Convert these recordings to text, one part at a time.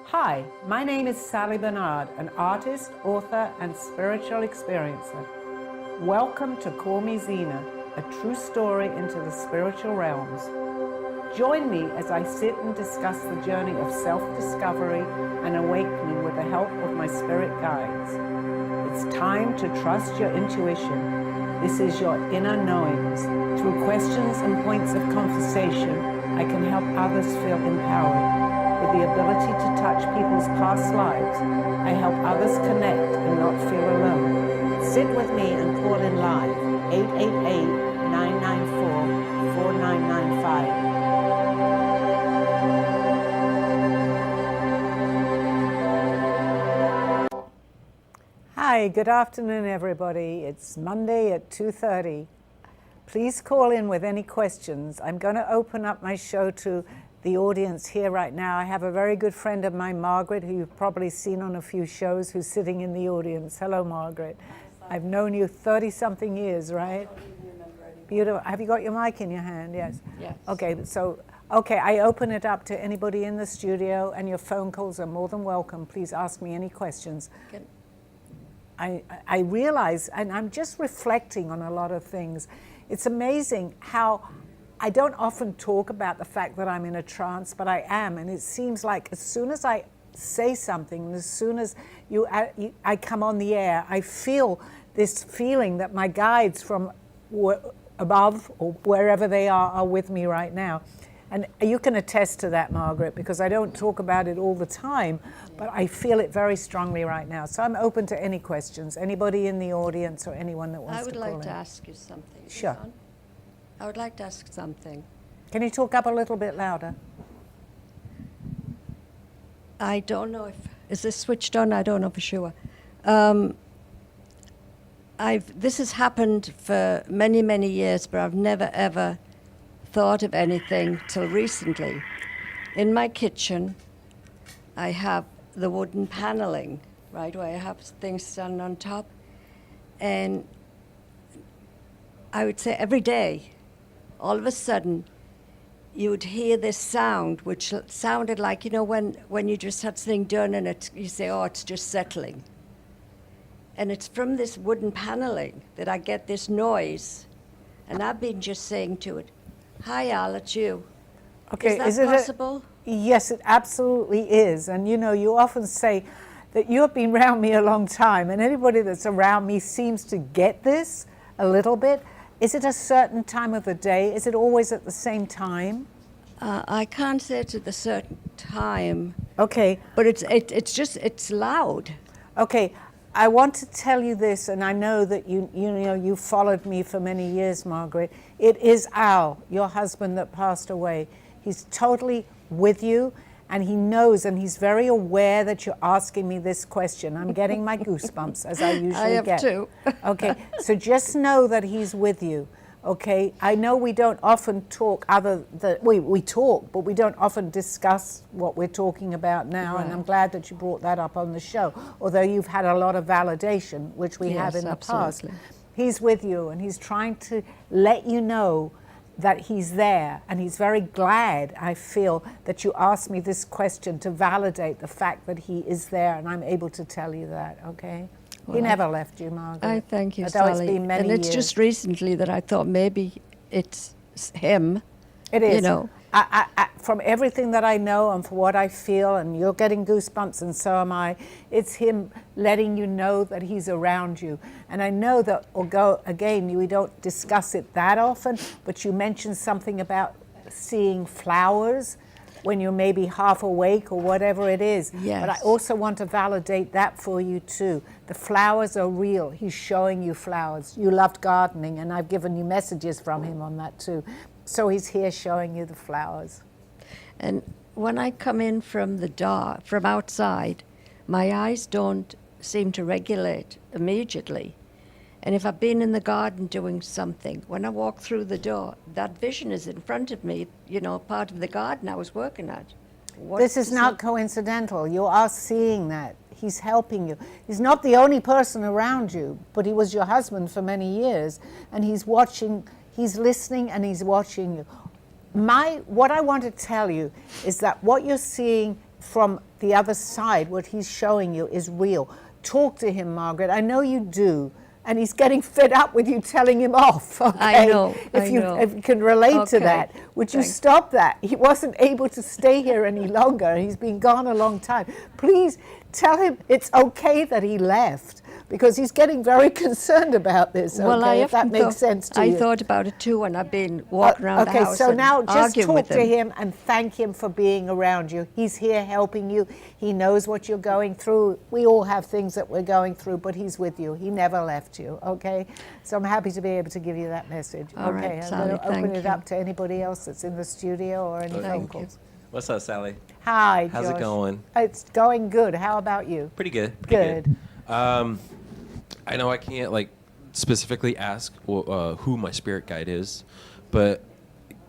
Hi, my name is Sally Bernard, an artist, author, and spiritual experiencer. Welcome to Call Me Zena, a true story into the spiritual realms. Join me as I sit and discuss the journey of self-discovery and awakening with the help of my spirit guides. It's time to trust your intuition. This is your inner knowings. Through questions and points of conversation, I can help others feel empowered. With the ability to touch people's past lives, I help others connect and not feel alone. Sit with me and call in live, 888-994-4995. Hi, good afternoon, everybody. It's Monday at 2:30. Please call in with any questions. I'm going to open up my show to the audience here right now. I have a very good friend of mine, Margaret, who you've probably seen on a few shows, who's sitting in the audience. Hello, Margaret. I've known you 30-something years, right? Beautiful. Have you got your mic in your hand? Yes. Yes. Okay, I open it up to anybody in the studio, and your phone calls are more than welcome. Please ask me any questions. Good. I realize, and I'm just reflecting on a lot of things. It's amazing how I don't often talk about the fact that I'm in a trance, but I am, and it seems like as soon as I say something, and as soon as I come on the air, I feel this feeling that my guides from above or wherever they are with me right now. And you can attest to that, Margaret, because I don't talk about it all the time, but I feel it very strongly right now. So I'm open to any questions. Anybody in the audience or anyone that wants to call in. I would like to ask you something. Sure. I would like to ask something. Can you talk up a little bit louder? I don't know is this switched on? I don't know for sure. This has happened for many, many years, but I've never, ever thought of anything till recently. In my kitchen, I have the wooden paneling, right, where I have things standing on top. And I would say every day, all of a sudden, you would hear this sound, which sounded like, when you just had something done and you say, oh, it's just settling. And it's from this wooden paneling that I get this noise. And I've been just saying to it, hi, Al, it's you. Okay, is that possible? Yes, it absolutely is. And you often say that you have been around me a long time, and anybody that's around me seems to get this a little bit. Is it a certain time of the day? Is it always at the same time? I can't say it's at a certain time. Okay. But it's loud. Okay. I want to tell you this, and I know that you followed me for many years, Margaret. It is Al, your husband that passed away. He's totally with you, and he knows, and he's very aware that you're asking me this question. I'm getting my goosebumps, as I usually get. I have too. Okay, so just know that he's with you. Okay, I know we don't often talk we talk, but we don't often discuss what we're talking about now, Right. and I'm glad that you brought that up on the show, although you've had a lot of validation, which we have in the past. He's with you, and he's trying to let you know that he's there, and he's very glad, I feel, that you asked me this question to validate the fact that he is there, and I'm able to tell you that, okay? Well, he never left you, Margaret. I thank you, Although Sally. It's been many and it's years. just recently that I thought maybe it's him. It is. I, from everything that I know and for what I feel, and you're getting goosebumps and so am I, it's him letting you know that he's around you. And I know that, we don't discuss it that often, but you mentioned something about seeing flowers when you're maybe half awake or whatever it is. Yes. But I also want to validate that for you too. The flowers are real. He's showing you flowers. You loved gardening, and I've given you messages from him on that too. So he's here showing you the flowers. And when I come in from from outside, my eyes don't seem to regulate immediately. And if I've been in the garden doing something, when I walk through the door, that vision is in front of me, part of the garden I was working at. This is not coincidental. You are seeing that. He's helping you. He's not the only person around you, but he was your husband for many years, and he's watching, he's listening, and he's watching you. What I want to tell you is that what you're seeing from the other side, what he's showing you is real. Talk to him, Margaret. I know you do. And he's getting fed up with you telling him off. Okay? I know. If you can relate to Okay. that, would you Thanks. stop that? He wasn't able to stay here any longer. He's been gone a long time. Please tell him it's okay that he left, because he's getting very concerned about this. Well, okay, I if that often makes thought, sense to I you. thought about it too when I've been walking around the Okay, house so and now just arguing talk with to him and thank him for being around you. He's here helping you. He knows what you're going through. We all have things that we're going through, but he's with you. He never left you, okay? So I'm happy to be able to give you that message. All okay, right, I'm Sally, going to open thank it you. up to anybody else that's in the studio or any phone Thank you. calls. What's up, Sally? Hi, How's it Josh. going? It's going good. How about you? Pretty good. Pretty Good. I know I can't like specifically ask who my spirit guide is, but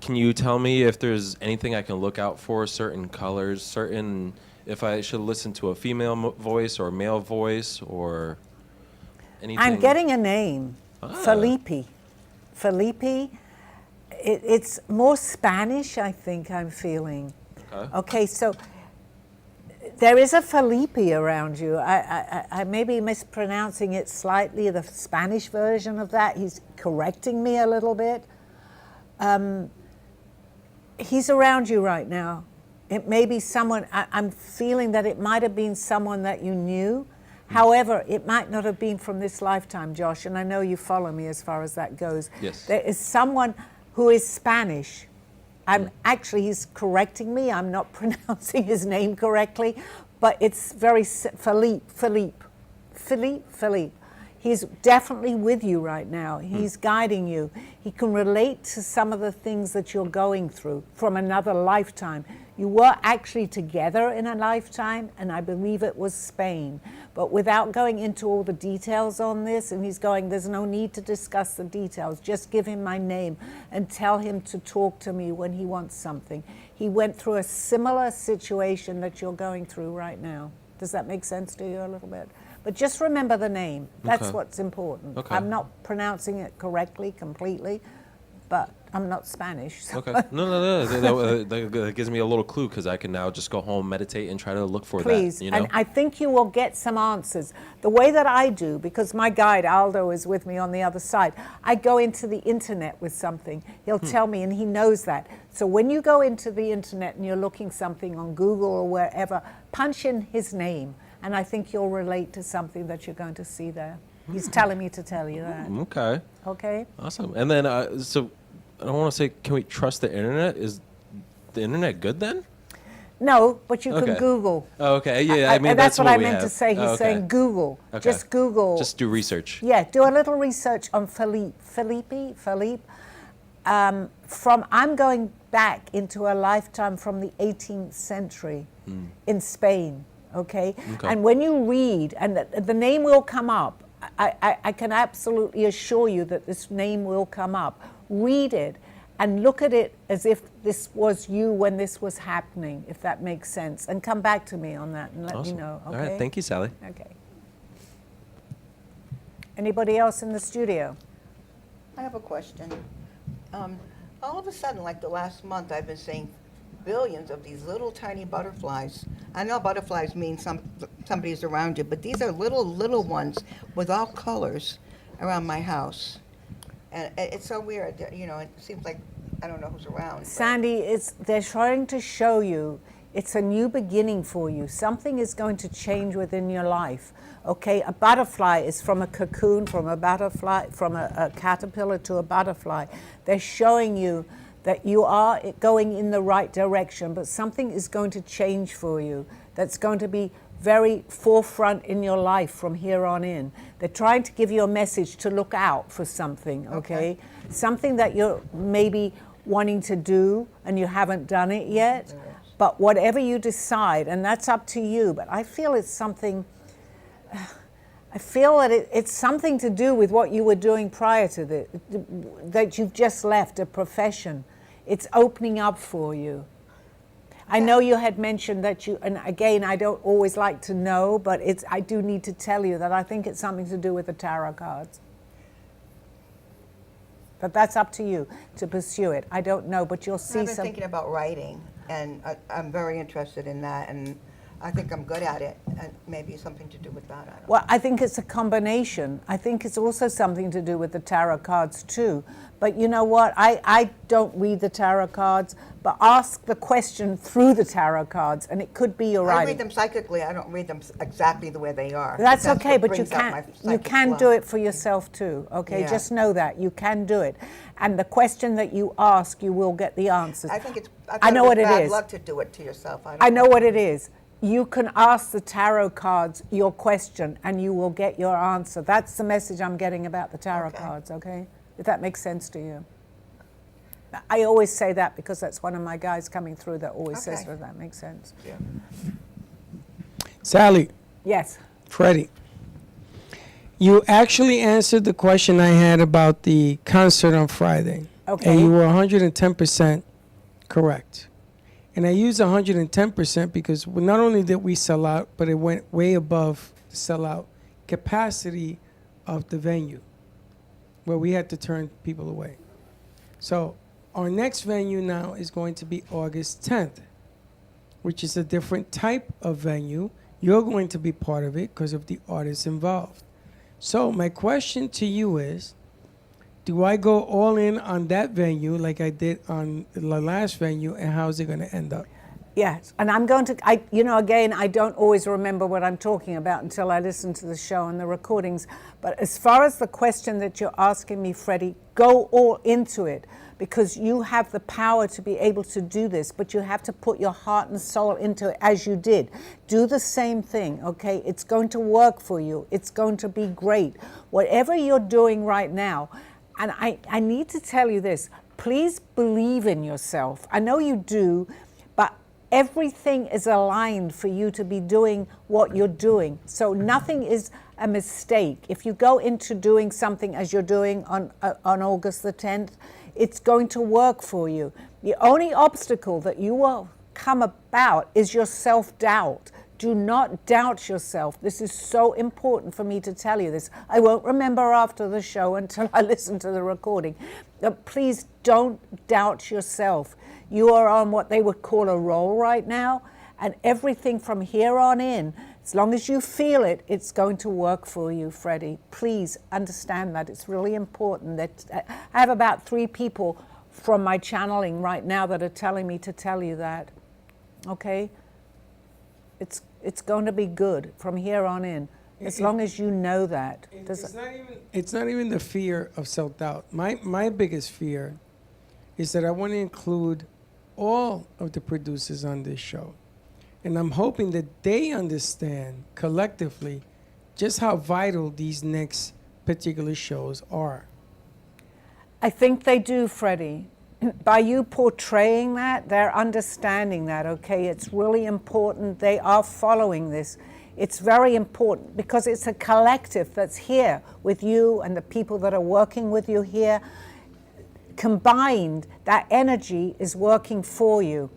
can you tell me if there's anything I can look out for, certain colors, certain if I should listen to a female voice or male voice or anything? I'm getting a name, Felipe. Felipe. It's more Spanish, I think I'm feeling. Okay, so there is a Felipe around you. I may be mispronouncing it slightly, the Spanish version of that. He's correcting me a little bit. He's around you right now. It may be someone, I'm feeling that it might have been someone that you knew. However, it might not have been from this lifetime, Josh, and I know you follow me as far as that goes. Yes. There is someone who is Spanish. Actually, he's correcting me. I'm not pronouncing his name correctly, but it's very Philippe. He's definitely with you right now. He's guiding you. He can relate to some of the things that you're going through from another lifetime. You were actually together in a lifetime, and I believe it was Spain. But without going into all the details on this, and he's going, there's no need to discuss the details. Just give him my name and tell him to talk to me when he wants something. He went through a similar situation that you're going through right now. Does that make sense to you a little bit? But just remember the name. That's Okay. what's important. Okay. I'm not pronouncing it correctly, completely, but I'm not Spanish. So. Okay. No. That gives me a little clue because I can now just go home, meditate, and try to look for Please, that. You know. and I think you will get some answers. The way that I do, because my guide Aldo is with me on the other side, I go into the internet with something. He'll tell me, and he knows that. So when you go into the internet and you're looking something on Google or wherever, punch in his name, and I think you'll relate to something that you're going to see there. He's telling me to tell you that. Okay. Okay? Awesome. And then, so I don't want to say, can we trust the internet? Is the internet good then? No, but you can Okay. Google. Oh, okay. Yeah. I mean, and that's what I we meant have. to say. He's Oh, okay. saying Google. Okay. Just Google. Just do research. Yeah, do a little research on Philippe. I'm going back into a lifetime from the 18th century in Spain, okay? And when you read, and the name will come up, I can absolutely assure you that this name will come up. Read it and look at it as if this was you when this was happening, if that makes sense. And come back to me on that and let me Awesome. know, okay? All right. Thank you, Sally. Okay. Anybody else in the studio? I have a question. All of a sudden, like the last month, I've been seeing billions of these little tiny butterflies. I know butterflies mean somebody's around you, but these are little ones with all colors around my house. And it's so weird. You know, it seems like I don't know who's around. but- Sandy, they're trying to show you it's a new beginning for you. Something is going to change within your life. Okay, a butterfly is from a cocoon, from a butterfly, from a caterpillar to a butterfly. They're showing you that you are going in the right direction, but something is going to change for you that's going to be very forefront in your life from here on in. They're trying to give you a message to look out for something, okay? Something that you're maybe wanting to do and you haven't done it yet, but whatever you decide, and that's up to you, but I feel it's something, I feel that it's something to do with what you were doing prior to this, that you've just left, a profession. It's opening up for you. I know you had mentioned that you, and again, I don't always like to know, but I do need to tell you that I think it's something to do with the tarot cards. But that's up to you to pursue it. I don't know, but you'll see I've been some. thinking about writing, and I'm very interested in that. And I think I'm good at it, and maybe something to do with that. I don't know. Well, I think it's a combination. I think it's also something to do with the tarot cards too. But you know what? I don't read the tarot cards, but ask the question through the tarot cards, and it could be your I writing. read them psychically. I don't read them exactly the way they are. That's That's okay, what but you brings out my can psychic do flow. it for yourself too. Okay, Yeah. just know that you can do it, and the question that you ask, you will get the answers. I think it's. I know what it bad is. luck to do it to yourself. I know what it is. You can ask the tarot cards your question and you will get your answer. That's the message I'm getting about the tarot Okay. cards, okay? If that makes sense to you. I always say that because that's one of my guys coming through that always says, Okay. does that make sense? Yeah. Sally, Yes. Freddie, you actually answered the question I had about the concert on Friday. Okay. And you were 110% correct. And I use 110% because not only did we sell out, but it went way above the sellout capacity of the venue, where we had to turn people away. So our next venue now is going to be August 10th, which is a different type of venue. You're going to be part of it because of the artists involved. So my question to you is, do I go all in on that venue like I did on the last venue, and how's it going to end up? Yes, and I'm going to, again, I don't always remember what I'm talking about until I listen to the show and the recordings. But as far as the question that you're asking me, Freddie, go all into it because you have the power to be able to do this, but you have to put your heart and soul into it as you did. Do the same thing, okay? It's going to work for you. It's going to be great. Whatever you're doing right now, and I need to tell you this, please believe in yourself. I know you do, but everything is aligned for you to be doing what you're doing. So nothing is a mistake. If you go into doing something as you're doing on August the 10th, it's going to work for you. The only obstacle that you will come about is your self-doubt. Do not doubt yourself. This is so important for me to tell you this. I won't remember after the show until I listen to the recording. But please don't doubt yourself. You are on what they would call a roll right now, and everything from here on in, as long as you feel it, it's going to work for you, Freddie. Please understand that. It's really important. That I have about 3 people from my channeling right now that are telling me to tell you that. Okay? It's going to be good from here on in, as long as you know that. It's not even the fear of self-doubt. My biggest fear is that I want to include all of the producers on this show. And I'm hoping that they understand collectively just how vital these next particular shows are. I think they do, Freddie. By you portraying that, they're understanding that, okay? It's really important. They are following this. It's very important because it's a collective that's here with you and the people that are working with you here. Combined, that energy is working for you.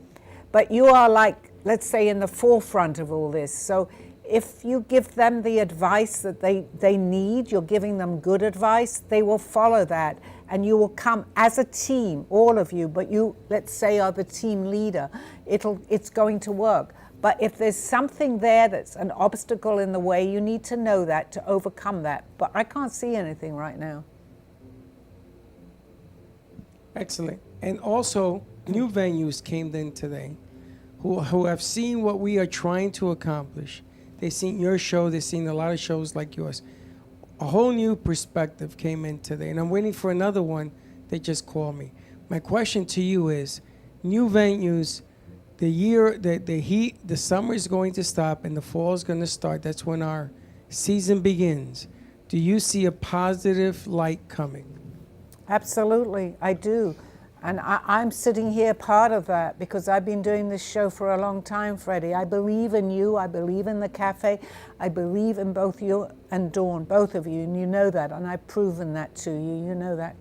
But you are like, let's say, in the forefront of all this. So if you give them the advice that they need, you're giving them good advice, they will follow that. And you will come as a team, all of you, but you, let's say, are the team leader. It's going to work. But if there's something there that's an obstacle in the way, you need to know that to overcome that. But I can't see anything right now. Excellent. And also, new venues came in today who have seen what we are trying to accomplish. They've seen your show. They've seen a lot of shows like yours. A whole new perspective came in today, and I'm waiting for another one. They just called me. My question to you is, new venues, the summer is going to stop and the fall is going to start. That's when our season begins. Do you see a positive light coming? Absolutely, I do. And I'm sitting here part of that because I've been doing this show for a long time, Freddie. I believe in you. I believe in the cafe. I believe in both you and Dawn, both of you, and you know that, and I've proven that to you. You know that.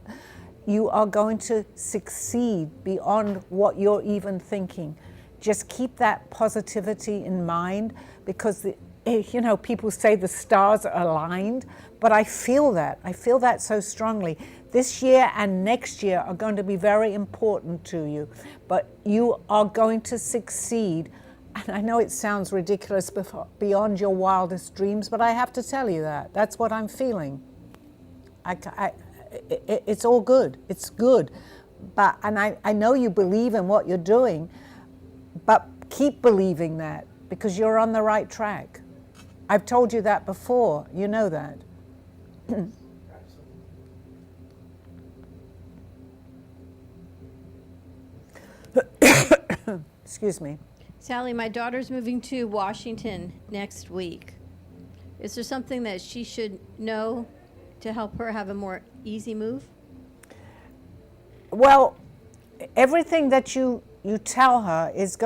You are going to succeed beyond what you're even thinking. Just keep that positivity in mind because, people say the stars are aligned, but I feel that. I feel that so strongly. This year and next year are going to be very important to you, but you are going to succeed And I know it sounds ridiculous beyond your wildest dreams, but I have to tell you that. That's what I'm feeling. It's all good. It's good. But, and I know you believe in what you're doing, but keep believing that because you're on the right track. I've told you that before. You know that. Excuse me. Sally, my daughter's moving to Washington next week. Is there something that she should know to help her have a more easy move? Well, everything that you tell her is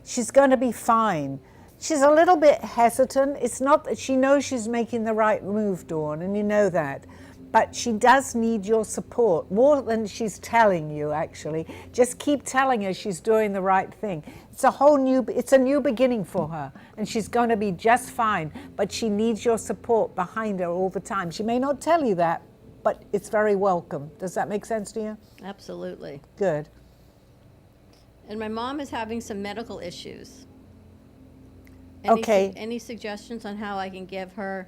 she's going to be fine. She's a little bit hesitant. It's not that she knows she's making the right move, Dawn, and you know that. But she does need your support, more than she's telling you, actually. Just keep telling her she's doing the right thing. It's a new beginning for her, and she's going to be just fine, but she needs your support behind her all the time. She may not tell you that, but it's very welcome. Does that make sense to you? Absolutely. Good. And my mom is having some medical issues. Okay. Any suggestions on how I can give her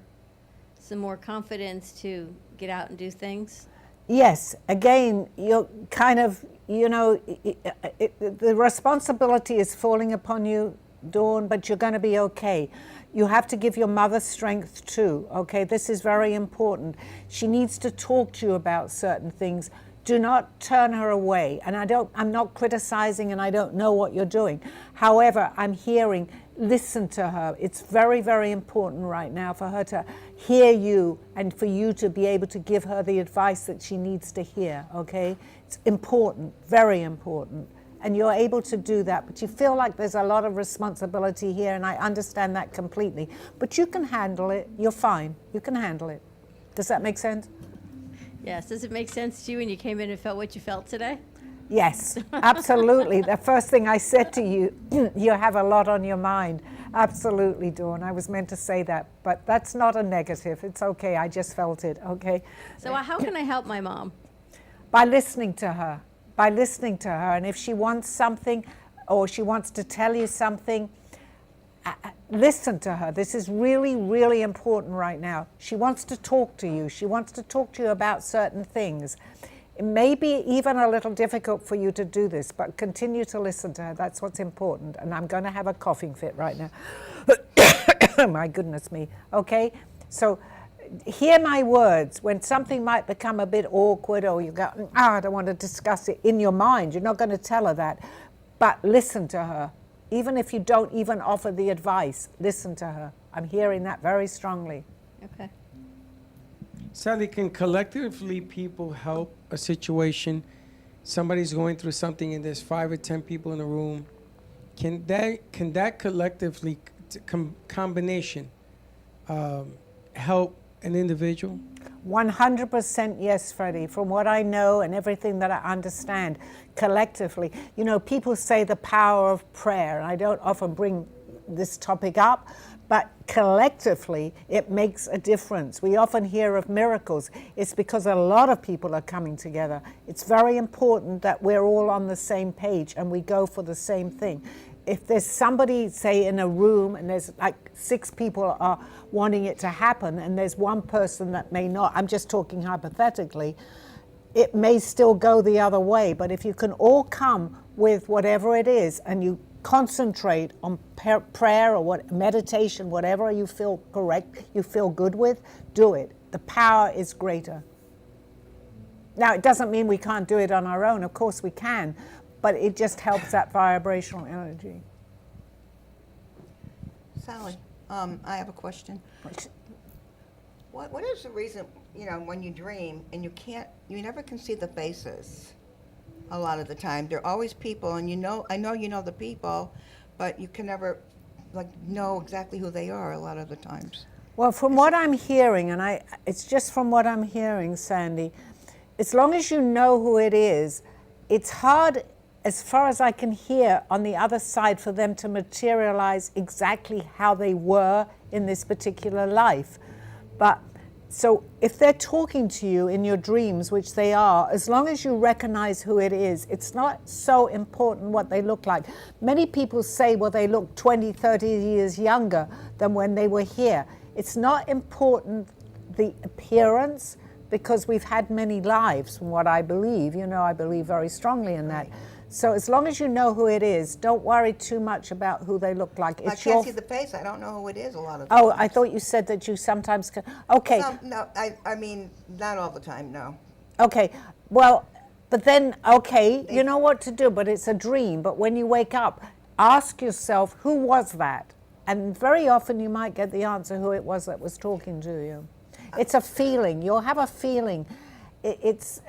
some more confidence to get out and do things? Yes, again, you're kind of, the responsibility is falling upon you, Dawn, but you're going to be okay. You have to give your mother strength too, okay? This is very important. She needs to talk to you about certain things. Do not turn her away. And I'm not criticizing and I don't know what you're doing. However, I'm hearing, listen to her. It's very, very important right now for her to hear you and for you to be able to give her the advice that she needs to hear, okay? It's important, very important. And you're able to do that, but you feel like there's a lot of responsibility here, and I understand that completely. But you can handle it. You're fine. You can handle it. Does that make sense? Yes. Does it make sense to you when you came in and felt what you felt today? Yes, absolutely. The first thing I said to you, you have a lot on your mind. Absolutely, Dawn. I was meant to say that, but that's not a negative. It's okay. I just felt it, okay? So how can I help my mom? By listening to her. By listening to her. And if she wants something or she wants to tell you something, listen to her. This is really, really important right now. She wants to talk to you. She wants to talk to you about certain things. It may be even a little difficult for you to do this, but continue to listen to her. That's what's important. And I'm going to have a coughing fit right now. My goodness me. Okay? So hear my words. When something might become a bit awkward or you go, I don't want to discuss it in your mind, you're not going to tell her that. But listen to her. Even if you don't even offer the advice, listen to her. I'm hearing that very strongly. Okay. Sally, can collectively people help a situation? Somebody's going through something and there's 5 or 10 people in the room. Can that collectively combination help an individual? 100% yes, Freddie. From what I know and everything that I understand, collectively, people say the power of prayer, and I don't often bring this topic up, but collectively, it makes a difference. We often hear of miracles. It's because a lot of people are coming together. It's very important that we're all on the same page and we go for the same thing. If there's somebody, say, in a room and there's like 6 people are wanting it to happen and there's one person that may not, I'm just talking hypothetically, it may still go the other way. But if you can all come with whatever it is and you concentrate on prayer or meditation, whatever you feel correct, you feel good with, do it. The power is greater. Now, it doesn't mean we can't do it on our own. Of course we can. But it just helps that vibrational energy. Sally, I have a question. What is the reason, when you dream and you never can see the faces a lot of the time? There are always people, and I know you know the people, but you can never know exactly who they are a lot of the times. Well, from what I'm hearing, and it's just from what I'm hearing, Sandy, as long as you know who it is, it's hard, as far as I can hear, on the other side for them to materialize exactly how they were in this particular life. But So if they're talking to you in your dreams, which they are, as long as you recognize who it is, it's not so important what they look like. Many people say, well, they look 20, 30 years younger than when they were here. It's not important the appearance, because we've had many lives from what I believe. You know, I believe very strongly in that. So as long as you know who it is, don't worry too much about who they look like. I It's can't your... see the face. I don't know who it is a lot of the Oh, times. I thought you said that you sometimes can. Okay, No, I mean, not all the time, no. okay. Well, but then, okay, you know what to do, but it's a dream. But when you wake up, ask yourself, who was that? And very often you might get the answer who it was that was talking to you. It's a feeling. You'll have a feeling. It's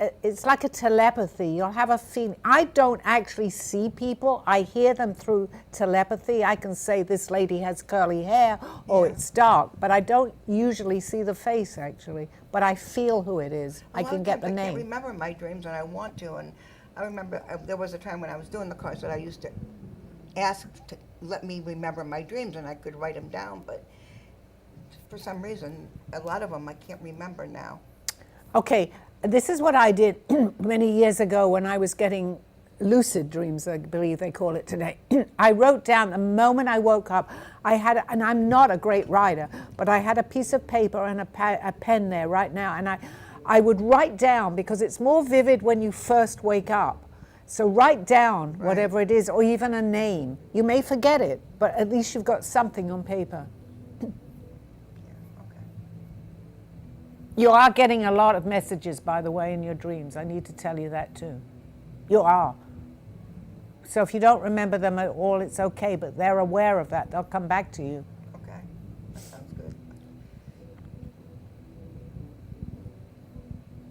like a telepathy. You'll have a feeling. I don't actually see people. I hear them through telepathy. I can say this lady has curly hair or it's dark, but I don't usually see the face actually. But I feel who it is. I can get the I name. can't remember my dreams, and I want to. And I remember there was a time when I was doing the cards that I used to ask to let me remember my dreams, and I could write them down. But for some reason, a lot of them I can't remember now. Okay, this is what I did many years ago when I was getting lucid dreams, I believe they call it today. I wrote down the moment I woke up, and I'm not a great writer, but I had a piece of paper and a pen there right now, and I would write down, because it's more vivid when you first wake up. So write down whatever it is, or even a name. You may forget it, but at least you've got something on paper. You are getting a lot of messages, by the way, in your dreams. I need to tell you that too. You are. So if you don't remember them at all, it's okay, but they're aware of that. They'll come back to you. Okay, that sounds good.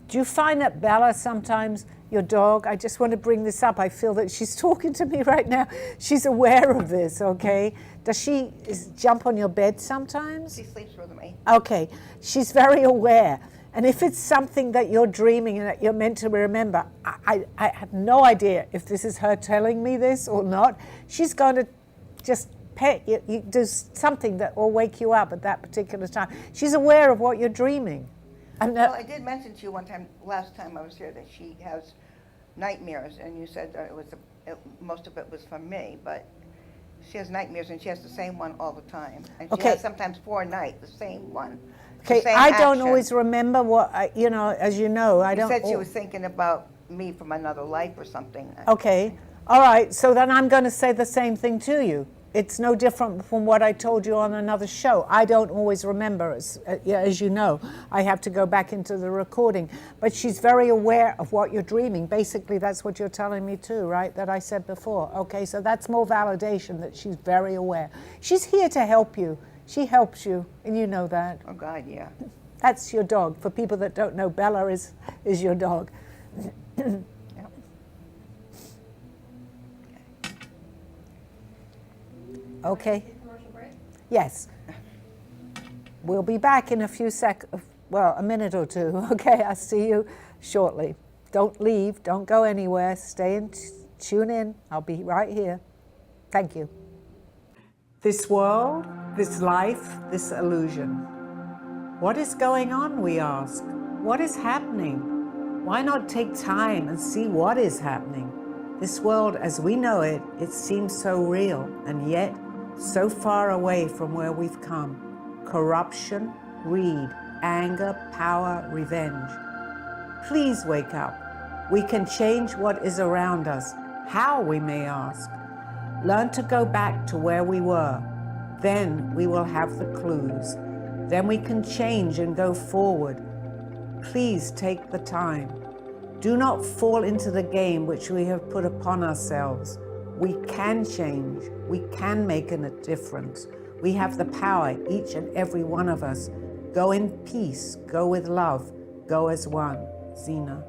Do you find that Bella sometimes, your dog, I just want to bring this up. I feel that she's talking to me right now. She's aware of this, okay? Does she jump on your bed sometimes? She sleeps with me. Okay, she's very aware. And if it's something that you're dreaming and that you're meant to remember, I have no idea if this is her telling me this or not. She's going to just pet you, do something that will wake you up at that particular time. She's aware of what you're dreaming. Well, I did mention to you one time, last time I was here, that she has nightmares, and you said that most of it was from me, but she has nightmares, and she has the same one all the time. And she has sometimes 4 a night, the same one. Okay, I don't always remember what, as you know, I don't. She said she was thinking about me from another life or something. Okay, all right, so then I'm going to say the same thing to you. It's no different from what I told you on another show. I don't always remember, as you know. I have to go back into the recording. But she's very aware of what you're dreaming. Basically, that's what you're telling me too, right? That I said before. Okay, so that's more validation that she's very aware. She's here to help you. She helps you, and you know that. Oh, God, yeah. That's your dog. For people that don't know, Bella is your dog. Okay. Yes. We'll be back in a few a minute or two. Okay, I'll see you shortly. Don't leave, don't go anywhere. Stay and tune in. I'll be right here. Thank you. This world, this life, this illusion. What is going on, we ask? What is happening? Why not take time and see what is happening? This world as we know it, it seems so real, and yet so far away from where we've come. Corruption, greed, anger, power, revenge. Please wake up. We can change what is around us. How, we may ask? Learn to go back to where we were. Then we will have the clues. Then we can change and go forward. Please take the time. Do not fall into the game which we have put upon ourselves. We can change. We can make a difference. We have the power, each and every one of us. Go in peace. Go with love. Go as one. Zena.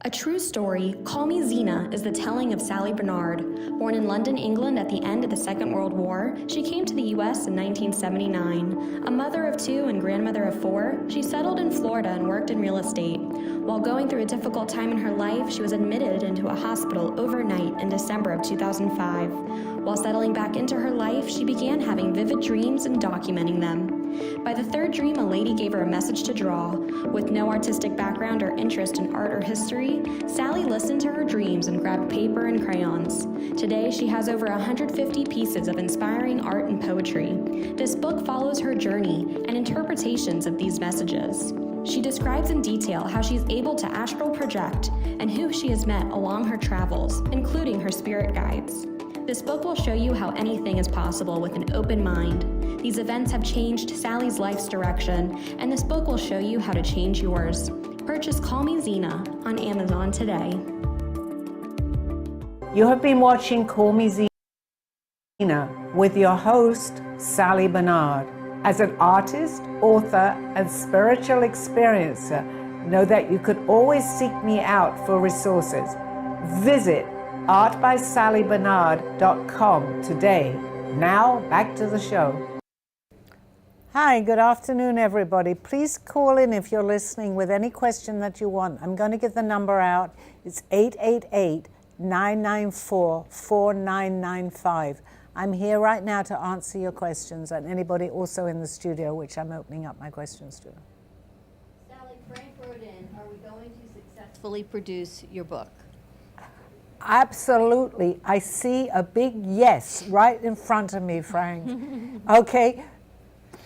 A true story, Call Me Zena is the telling of Sally Bernard. Born in London, England at the end of the Second World War, she came to the U.S. in 1979. A mother of two and grandmother of four, she settled in Florida and worked in real estate. While going through a difficult time in her life, she was admitted into a hospital overnight in December of 2005. While settling back into her life, she began having vivid dreams and documenting them. By the third dream, a lady gave her a message to draw. With no artistic background or interest in art or history, Sally listened to her dreams and grabbed paper and crayons. Today, she has over 150 pieces of inspiring art and poetry. This book follows her journey and interpretations of these messages. She describes in detail how she's able to astral project and who she has met along her travels, including her spirit guides. This book will show you how anything is possible with an open mind. These events have changed Sally's life's direction, and this book will show you how to change yours. Purchase Call Me Zena on Amazon today. You have been watching Call Me Zena with your host, Sally Bernard. As an artist, author, and spiritual experiencer, know that you could always seek me out for resources. Visit artbysallybernard.com today. Now, back to the show. Hi, good afternoon, everybody. Please call in if you're listening with any question that you want. I'm going to get the number out. It's 888-994-4995. I'm here right now to answer your questions, and anybody also in the studio, which I'm opening up my questions to. Sally, Frank wrote in, are we going to successfully produce your book? Absolutely. I see a big yes right in front of me, Frank. Okay?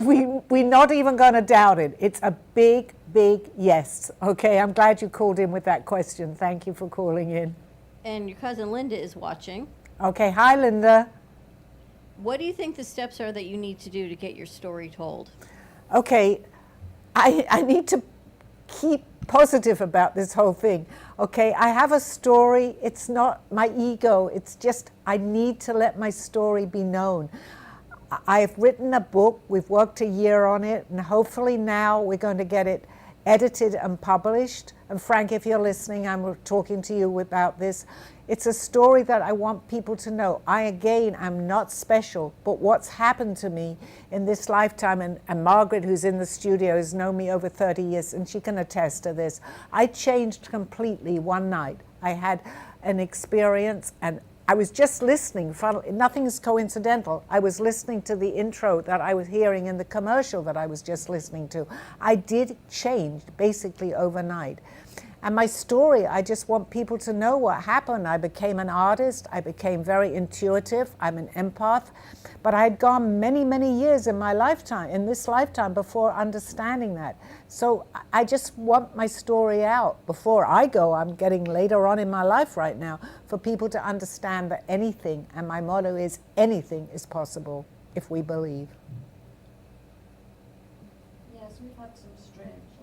We're not even going to doubt it. It's a big, big yes. Okay? I'm glad you called in with that question. Thank you for calling in. And your cousin Linda is watching. Okay. Hi, Linda. What do you think the steps are that you need to do to get your story told? Okay. I need to keep positive about this whole thing. Okay, I have a story. It's not my ego. It's just I need to let my story be known. I've written a book. We've worked a year on it, and hopefully now we're going to get it edited and published. And Frank, if you're listening, I'm talking to you about this. It's a story that I want people to know. I'm not special, but what's happened to me in this lifetime, and Margaret, who's in the studio, has known me over 30 years, and she can attest to this. I changed completely one night. I had an experience, and I was just listening. Nothing is coincidental. I was listening to the intro that I was hearing in the commercial that I was just listening to. I did change basically overnight. And my story, I just want people to know what happened. I became an artist. I became very intuitive. I'm an empath. But I had gone many, many years in this lifetime before understanding that. So I just want my story out before I go. I'm getting later on in my life right now for people to understand that anything, and my motto is anything is possible if we believe. Yes, we've had some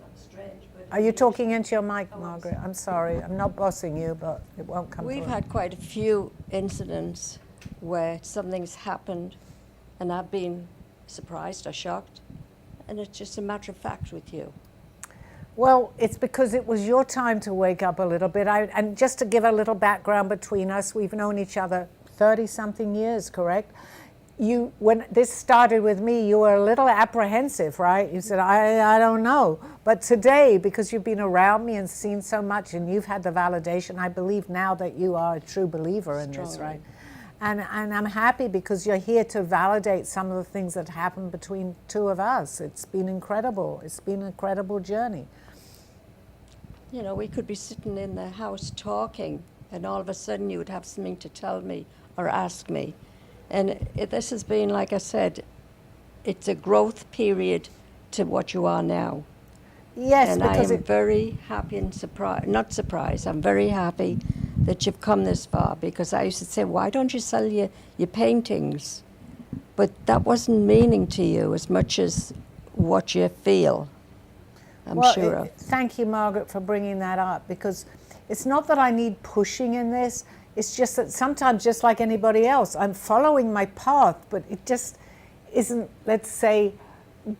not strange, but... Are you talking into your mic, Margaret? I'm sorry. I'm not bossing you, but it won't come We've through. had quite a few incidents where something's happened and I've been surprised or shocked, and it's just a matter of fact with you. Well, it's because it was your time to wake up a little bit. And just to give a little background between us, we've known each other 30-something years, correct? When this started with me, you were a little apprehensive, right? You said, I don't know. But today, because you've been around me and seen so much and you've had the validation, I believe now that you are a true believer in this, right? And I'm happy because you're here to validate some of the things that happened between two of us. It's been incredible. It's been an incredible journey. You know, we could be sitting in the house talking, and all of a sudden you would have something to tell me or ask me. And this has been, like I said, it's a growth period to what you are now. Yes, and because I am very happy and not surprised, I'm very happy that you've come this far, because I used to say, why don't you sell your paintings? But that wasn't meaning to you as much as what you feel, I'm sure. Thank you, Margaret, for bringing that up, because it's not that I need pushing in this. It's just that sometimes, just like anybody else, I'm following my path, but it just isn't, let's say,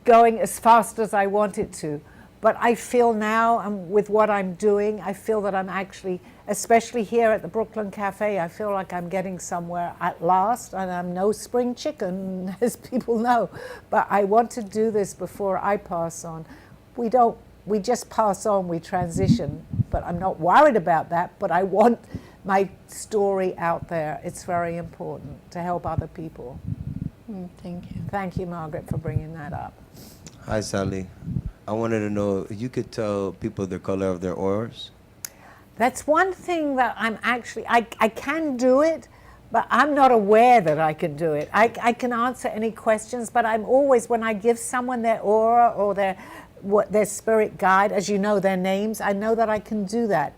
going as fast as I want it to. But I feel now, with what I'm doing, I feel that I'm actually, especially here at the Brooklyn Cafe, I feel like I'm getting somewhere at last, and I'm no spring chicken, as people know. But I want to do this before I pass on. We just pass on, we transition, but I'm not worried about that, but I want my story out there. It's very important to help other people. Thank you. Thank you, Margaret, for bringing that up. Hi, Sally. I wanted to know if you could tell people the color of their auras. That's one thing that I'm actually, I can do it, but I'm not aware that I can do it. I can answer any questions, but I'm always, when I give someone their aura or their spirit guide, as you know, their names, I know that I can do that.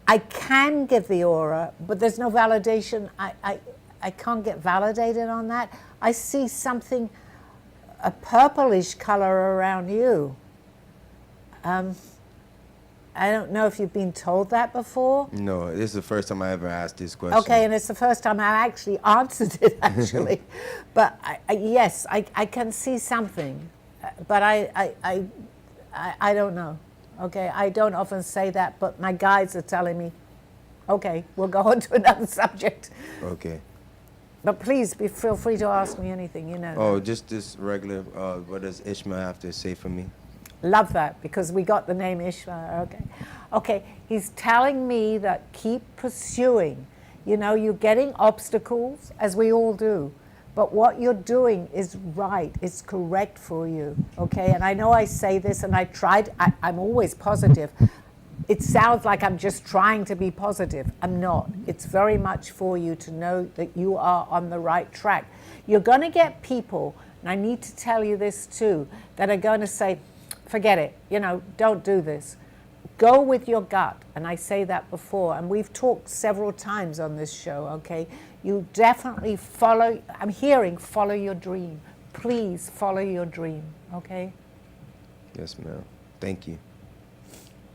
I can give the aura, but there's no validation. I can't get validated on that. I see something, a purplish color around you. I don't know if you've been told that before. No, this is the first time I ever asked this question. Okay, and it's the first time I actually answered it, actually. But yes, I can see something, but I don't know. Okay, I don't often say that, but my guides are telling me, okay, we'll go on to another subject. Okay. But please feel free to ask me anything, you know. Oh, just this regular, what does Ishmael have to say for me? Love that, because we got the name Ishmael. Okay. Okay, he's telling me that keep pursuing. You know, you're getting obstacles, as we all do. But what you're doing is right, it's correct for you, okay? And I know I say this, and I'm always positive. It sounds like I'm just trying to be positive. I'm not. It's very much for you to know that you are on the right track. You're going to get people, and I need to tell you this too, that are going to say, forget it, you know, don't do this. Go with your gut, and I say that before, and we've talked several times on this show, okay? You definitely follow your dream. Please follow your dream, okay? Yes, ma'am. Thank you.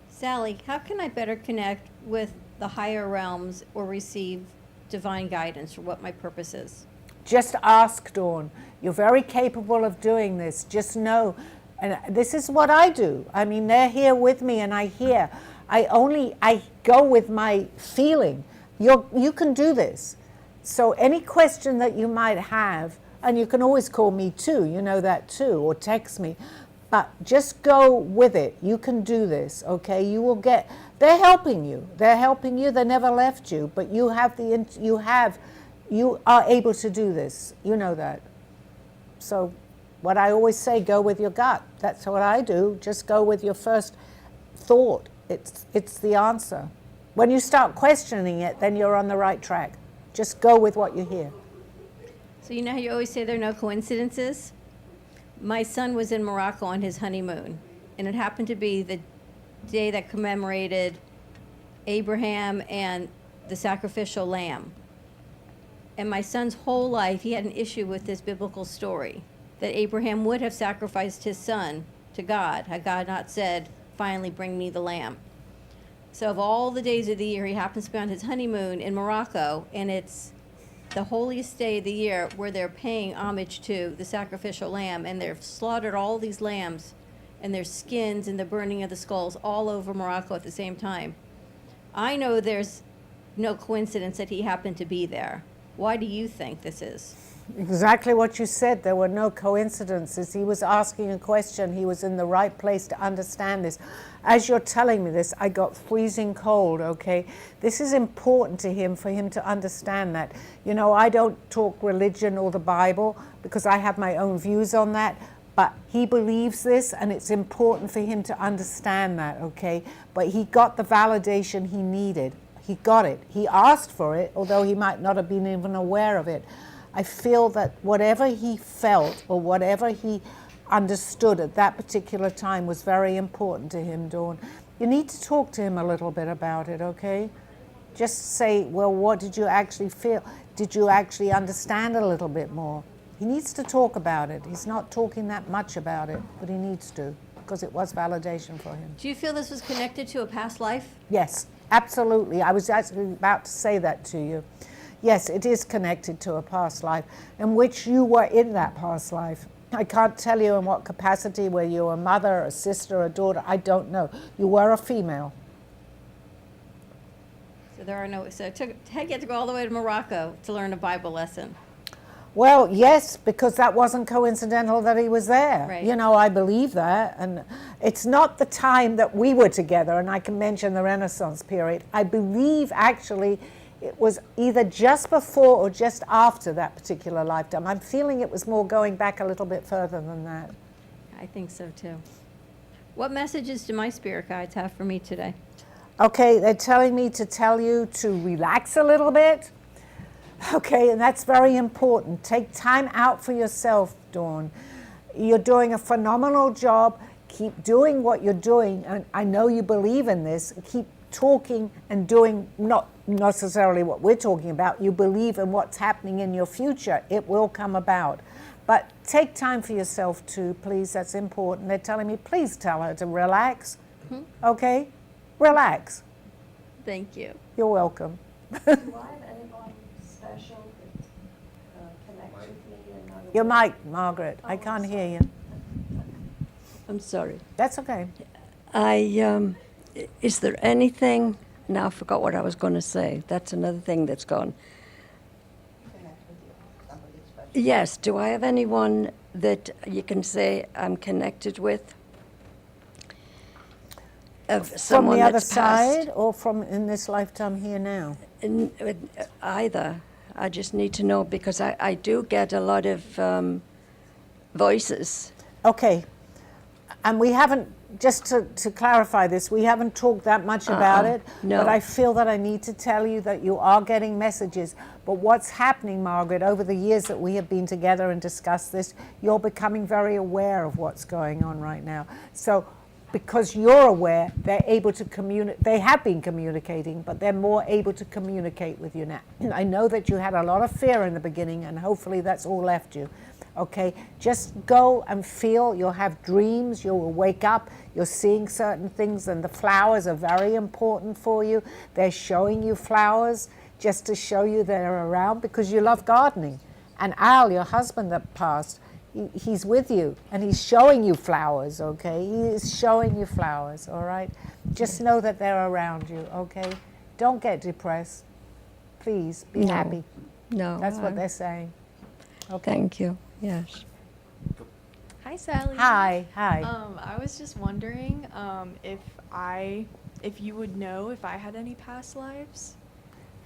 Sally, how can I better connect with the higher realms or receive divine guidance, or what my purpose is? Just ask, Dawn. You're very capable of doing this. Just know, and this is what I do. I mean, they're here with me, and I hear. I go with my feeling. You can do this. So any question that you might have, and you can always call me too, you know that too, or text me, but just go with it. You can do this, okay? You will get, they're helping you. They're helping you. They never left you, but you are able to do this. You know that. So what I always say, go with your gut. That's what I do. Just go with your first thought. It's the answer. When you start questioning it, then you're on the right track. Just go with what you hear. So you know how you always say there are no coincidences? My son was in Morocco on his honeymoon, and it happened to be the day that commemorated Abraham and the sacrificial lamb. And my son's whole life, he had an issue with this biblical story, that Abraham would have sacrificed his son to God, had God not said, finally bring me the lamb. So of all the days of the year, he happens to be on his honeymoon in Morocco, and it's the holiest day of the year where they're paying homage to the sacrificial lamb, and they've slaughtered all these lambs and their skins and the burning of the skulls all over Morocco at the same time. I know there's no coincidence that he happened to be there. Why do you think this is? Exactly what you said. There were no coincidences. He was asking a question. He was in the right place to understand this. As you're telling me this, I got freezing cold, okay? This is important to him, for him to understand that. You know, I don't talk religion or the Bible because I have my own views on that, but he believes this, and it's important for him to understand that, okay? But he got the validation he needed. He got it. He asked for it, although he might not have been even aware of it. I feel that whatever he felt or whatever he understood at that particular time was very important to him, Dawn. You need to talk to him a little bit about it, okay? Just say, well, what did you actually feel? Did you actually understand a little bit more? He needs to talk about it. He's not talking that much about it, but he needs to, because it was validation for him. Do you feel this was connected to a past life? Yes, absolutely. I was actually about to say that to you. Yes, it is connected to a past life in which you were in that past life. I can't tell you in what capacity, were you a mother, a sister, a daughter, I don't know. You were a female. So there are no. So Ted had to go all the way to Morocco to learn a Bible lesson. Well, yes, because that wasn't coincidental that he was there. Right. You know, I believe that. And it's not the time that we were together, and I can mention the Renaissance period. I believe actually it was either just before or just after that particular lifetime. I'm feeling it was more going back a little bit further than that. I think so too. What messages do my spirit guides have for me today? Okay, they're telling me to tell you to relax a little bit. Okay, and that's very important. Take time out for yourself, Dawn. You're doing a phenomenal job. Keep doing what you're doing, and I know you believe in this. Keep talking and doing not necessarily what we're talking about. You believe in what's happening in your future. It will come about. But take time for yourself too, please. That's important. They're telling me, please tell her to relax. Okay? Relax. Thank you. You're welcome. Do I have anyone special that connects with me? And Your mic, Margaret. I can't hear you. I'm sorry. That's okay. Is there anything? Now I forgot what I was going to say. That's another thing that's gone. Yes. Do I have anyone that you can say I'm connected with? Of From someone the other that's passed? side or from in this lifetime here now? Either. I just need to know because I do get a lot of voices. Okay. And we haven't, just to clarify this, we haven't talked that much about it. No. But I feel that I need to tell you that you are getting messages. But what's happening, Margaret, over the years that we have been together and discussed this, you're becoming very aware of what's going on right now. So because you're aware, they're able to communicate. They have been communicating, but they're more able to communicate with you now. I know that you had a lot of fear in the beginning, and hopefully that's all left you. Okay, just go and feel. You'll have dreams. You'll wake up. You're seeing certain things, and the flowers are very important for you. They're showing you flowers just to show you they're around because you love gardening. And Al, your husband that passed, he's with you, and he's showing you flowers, okay? He is showing you flowers, all right? Just know that they're around you, okay? Don't get depressed. Please, be happy. No. That's what they're saying. Okay. Thank you. Yes. Hi, Sally. Hi, hi. I was just wondering if you would know if I had any past lives.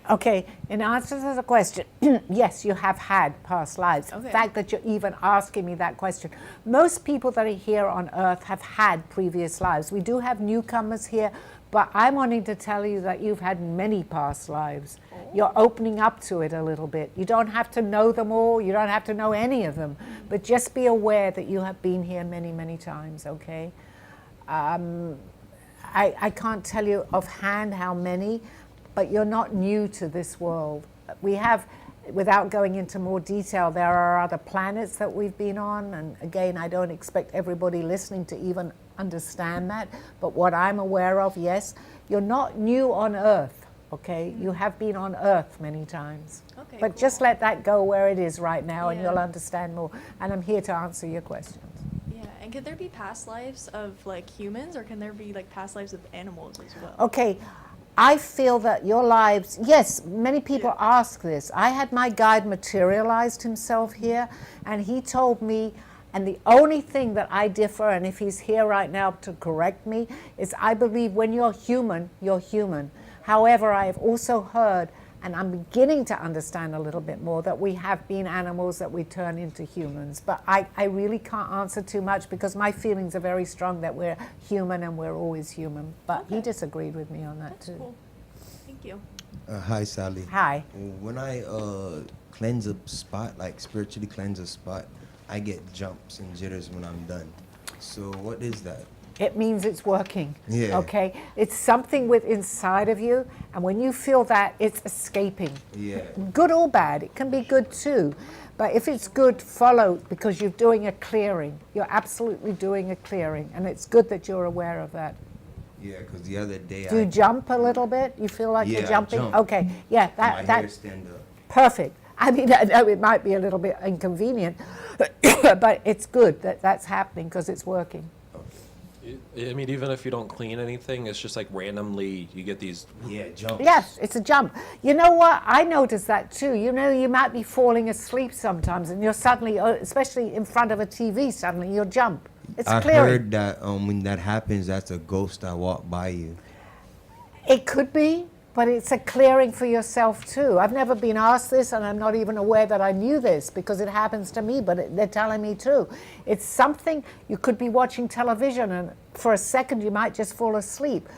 Okay, in answer to the question, yes, you have had past lives. Okay. The fact that you're even asking me that question. Most people that are here on Earth have had previous lives. We do have newcomers here, but I'm wanting to tell you that you've had many past lives. You're opening up to it a little bit. You don't have to know them all. You don't have to know any of them, but just be aware that you have been here many, many times, okay? I can't tell you offhand how many, but you're not new to this world. We have, without going into more detail, there are other planets that we've been on, and again, I don't expect everybody listening to even understand that, but what I'm aware of, yes, you're not new on Earth, okay? You have been on Earth many times. Okay, But cool. just let that go where it is right now, and Yeah. you'll understand more, and I'm here to answer your questions. Yeah, and could there be past lives of like humans, or can there be like past lives of animals as well? Okay, I feel that your lives, yes, many people ask this. I had my guide materialized himself here, and he told me, and the only thing that I differ, and if he's here right now to correct me, is I believe when you're human, you're human. However, I have also heard, and I'm beginning to understand a little bit more, that we have been animals that we turn into humans. But I really can't answer too much because my feelings are very strong that we're human and we're always human. But he disagreed with me on that That's too. cool. Thank you. Hi, Sally. Hi. When I cleanse a spot, like spiritually cleanse a spot, I get jumps and jitters when I'm done. So what is that? It means it's working. Yeah. Okay? It's something with inside of you, and when you feel that, it's escaping. Yeah. Good or bad, it can be good too. But if it's good, follow, because you're doing a clearing. You're absolutely doing a clearing, and it's good that you're aware of that. Yeah, because the other day Do you jump a little bit? You feel like Yeah, you're I jumping? jump. Okay, yeah, my hair that stand up. perfect. I mean, I know it might be a little bit inconvenient, But it's good that that's happening because it's working. I mean, even if you don't clean anything, it's just like randomly you get these. Yeah, jumps. Yes, it's a jump. You know what? I noticed that too. You know, you might be falling asleep sometimes and you're suddenly, especially in front of a TV, suddenly you'll jump. It's I clearing. heard that when that happens, that's a ghost that walked by you. It could be, but it's a clearing for yourself too. I've never been asked this, and I'm not even aware that I knew this because it happens to me, but they're telling me too. It's something, you could be watching television and for a second you might just fall asleep.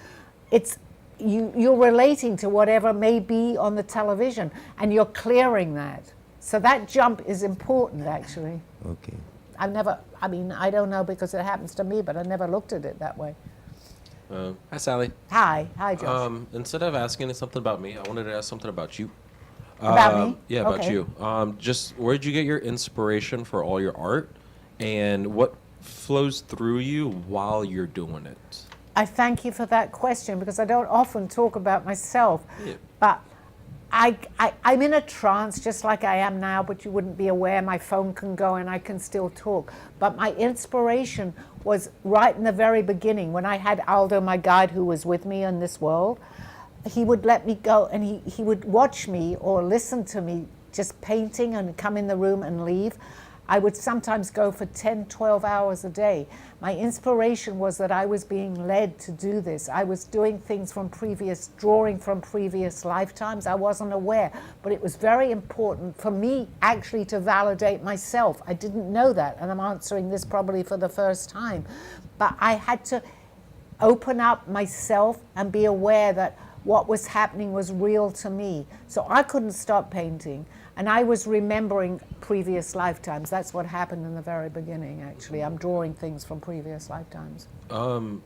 It's you're relating to whatever may be on the television and you're clearing that. So that jump is important actually. Okay. I don't know because it happens to me, but I never looked at it that way. Hi, Sally. Hi Josh. Instead of asking something about me, I wanted to ask something about you. About me? Yeah, about Okay. you. Just where did you get your inspiration for all your art, and what flows through you while you're doing it? I thank you for that question because I don't often talk about myself, Yeah. but I'm in a trance just like I am now, but you wouldn't be aware. My phone can go and I can still talk. But my inspiration was right in the very beginning when I had Aldo, my guide who was with me in this world. He would let me go and he would watch me or listen to me just painting and come in the room and leave. I would sometimes go for 10, 12 hours a day. My inspiration was that I was being led to do this. I was doing things drawing from previous lifetimes. I wasn't aware, but it was very important for me actually to validate myself. I didn't know that, and I'm answering this probably for the first time. But I had to open up myself and be aware that what was happening was real to me. So I couldn't stop painting. And I was remembering previous lifetimes. That's what happened in the very beginning, actually. I'm drawing things from previous lifetimes. And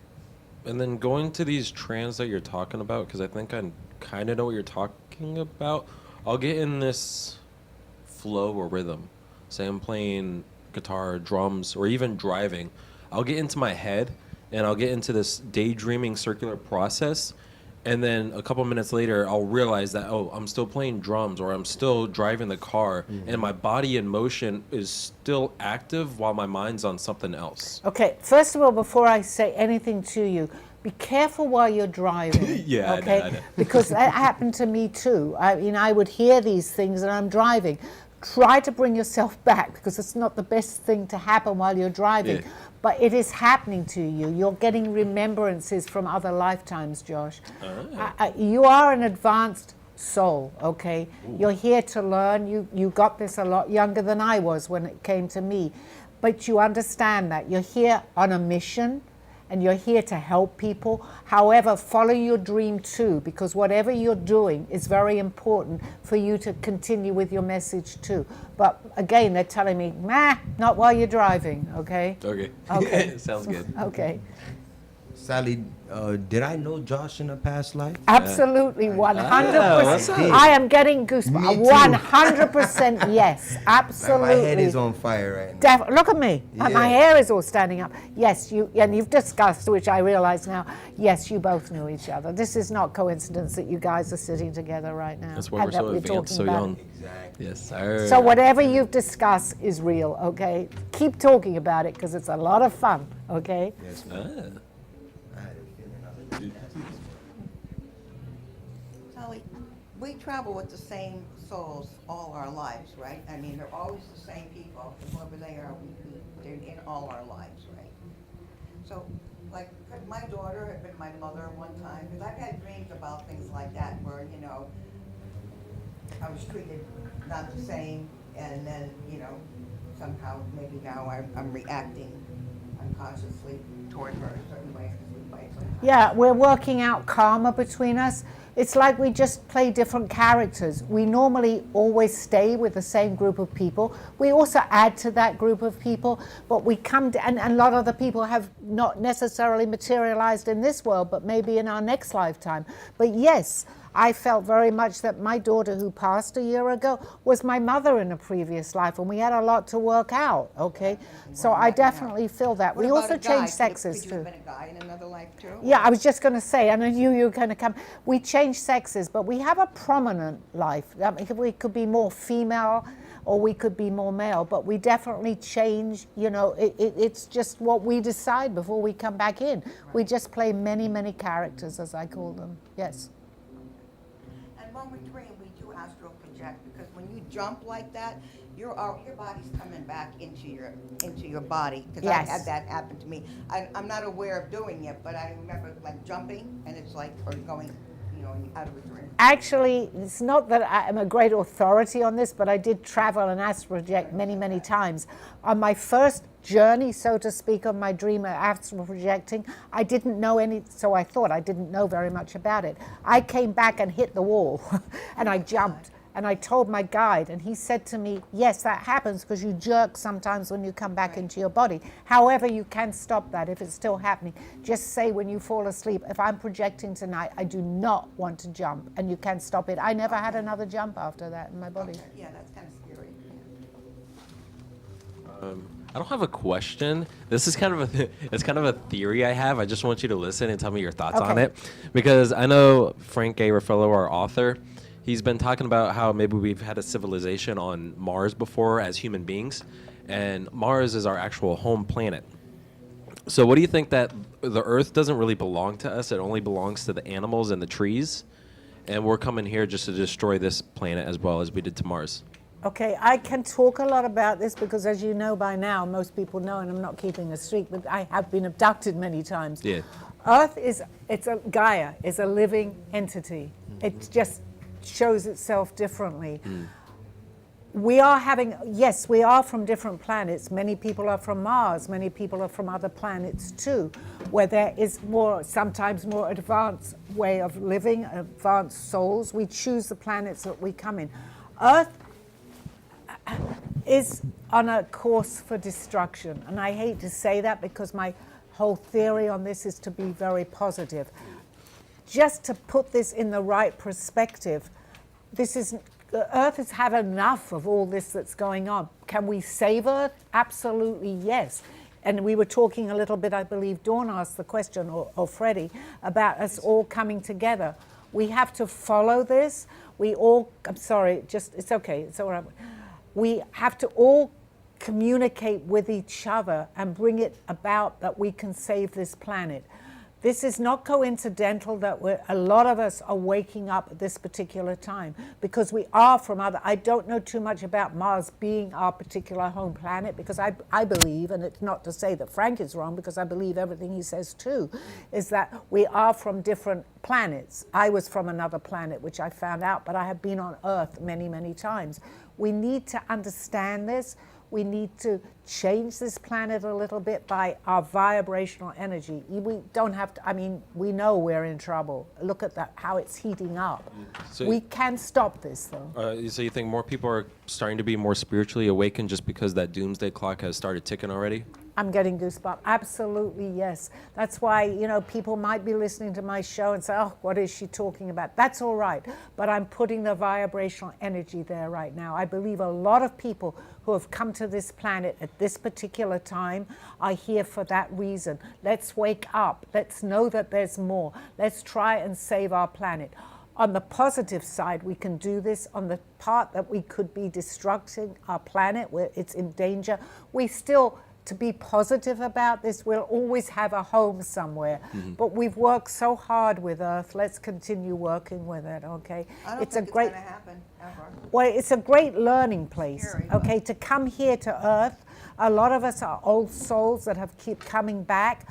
then going to these trans that you're talking about, because I think I kind of know what you're talking about. I'll get in this flow or rhythm. Say I'm playing guitar, drums, or even driving. I'll get into my head, and I'll get into this daydreaming circular process. And then a couple minutes later, I'll realize that, oh, I'm still playing drums or I'm still driving the car, and my body in motion is still active while my mind's on something else. Okay, first of all, before I say anything to you, be careful while you're driving. Yeah, okay? I know. Because that happened to me too. I would hear these things and I'm driving. Try to bring yourself back because it's not the best thing to happen while you're driving. Yeah. But it is happening to you. You're getting remembrances from other lifetimes, Josh. You are an advanced soul, okay? Ooh. You're here to learn. You got this a lot younger than I was when it came to me. But you understand that. You're here on a mission and you're here to help people. However, follow your dream too, because whatever you're doing is very important for you to continue with your message too. But again, they're telling me, not while you're driving, okay? Okay. Sounds good. Okay. Sally, did I know Josh in a past life? Absolutely, 100%. what's up? I am getting goosebumps. Me too. 100% yes, absolutely. My head is on fire right now. Look at me. My Yeah. hair is all standing up. Yes, and you've discussed, which I realize now, yes, you both knew each other. This is not coincidence that you guys are sitting together right now. That's why and we're that so we're advanced, so talking about young. it. Exactly. Yes, sir. So whatever you've discussed is real, okay? Keep talking about it because it's a lot of fun, okay? Yes, Ah. ma'am. I had a feeling I would. Sally, we travel with the same souls all our lives, right? I mean, they're always the same people, whoever they are, they're in all our lives, right? So, like, 'cause my daughter had been my mother one time, because I've had dreams about things like that where, I was treated not the same, and then, somehow, maybe now I'm reacting unconsciously toward her a certain way. Yeah, we're working out karma between us. It's like we just play different characters. We normally always stay with the same group of people. We also add to that group of people, but we come to, and a lot of the people have not necessarily materialized in this world, but maybe in our next lifetime. But yes, I felt very much that my daughter who passed a year ago was my mother in a previous life, and we had a lot to work out, okay? So I definitely feel that. We also change sexes Could you too. have been a guy in another life too? Yeah, I was just going to say, and I knew you were going to come. We change sexes, but we have a prominent life. I mean, we could be more female or we could be more male, but we definitely change, you know, it's just what we decide before we come back in. We just play many, many characters, as I call them. Yes. And when we dream, we do astral project, because when you jump like that, your body's coming back into your body. Because Yes. I had that happen to me. I'm not aware of doing it, but I remember like jumping, and it's like, or going, you know, out of a dream. Actually, it's not that I am a great authority on this, but I did travel and astral project many, many times. On my first journey, so to speak, of my dream of astral projecting, I didn't know so I thought I didn't know very much about it. I came back and hit the wall, and I jumped. And I told my guide, and he said to me, yes, that happens because you jerk sometimes when you come back into your body. However, you can stop that if it's still happening. Just say when you fall asleep, if I'm projecting tonight, I do not want to jump, and you can stop it. I never had another jump after that in my body. Okay. Yeah, that's kind of scary. I don't have a question. This is kind of it's kind of a theory I have. I just want you to listen and tell me your thoughts on Okay. it, because I know Frank A. Raffaello, our author, he's been talking about how maybe we've had a civilization on Mars before as human beings, and Mars is our actual home planet. So what do you think, that the Earth doesn't really belong to us? It only belongs to the animals and the trees, and we're coming here just to destroy this planet as well as we did to Mars? Okay, I can talk a lot about this because, as you know by now, most people know, and I'm not keeping a streak, but I have been abducted many times. Yeah. Earth Gaia is a living entity. It just shows itself differently. We are we are from different planets. Many people are from Mars. Many people are from other planets too, where there is sometimes more advanced way of living, advanced souls. We choose the planets that we come in. Earth is on a course for destruction. And I hate to say that because my whole theory on this is to be very positive. Just to put this in the right perspective, the Earth has had enough of all this that's going on. Can we save Earth? Absolutely, yes. And we were talking a little bit, I believe Dawn asked the question, or Freddie, about us all coming together. We have to follow this. It's okay, it's all right. We have to all communicate with each other and bring it about that we can save this planet. This is not coincidental that a lot of us are waking up at this particular time, because we are from I don't know too much about Mars being our particular home planet, because I believe, and it's not to say that Frank is wrong, because I believe everything he says too, is that we are from different planets. I was from another planet, which I found out, but I have been on Earth many, many times. We need to understand this. We need to change this planet a little bit by our vibrational energy. We don't have to, we know we're in trouble. Look at that, how it's heating up. So We can stop this though. So you think more people are starting to be more spiritually awakened just because that doomsday clock has started ticking already? I'm getting goosebumps. Absolutely, yes. That's why, people might be listening to my show and say, oh, what is she talking about? That's all right. But I'm putting the vibrational energy there right now. I believe a lot of people who have come to this planet at this particular time are here for that reason. Let's wake up. Let's know that there's more. Let's try and save our planet. On the positive side, we can do this. On the part that we could be destructing our planet, where it's in danger, we still, to be positive about this, we'll always have a home somewhere. But we've worked so hard with Earth. Let's continue working with it, okay? I don't think it's going to happen ever. Well, it's a great learning place, Scary, okay, to come here to Earth. A lot of us are old souls that have keep coming back.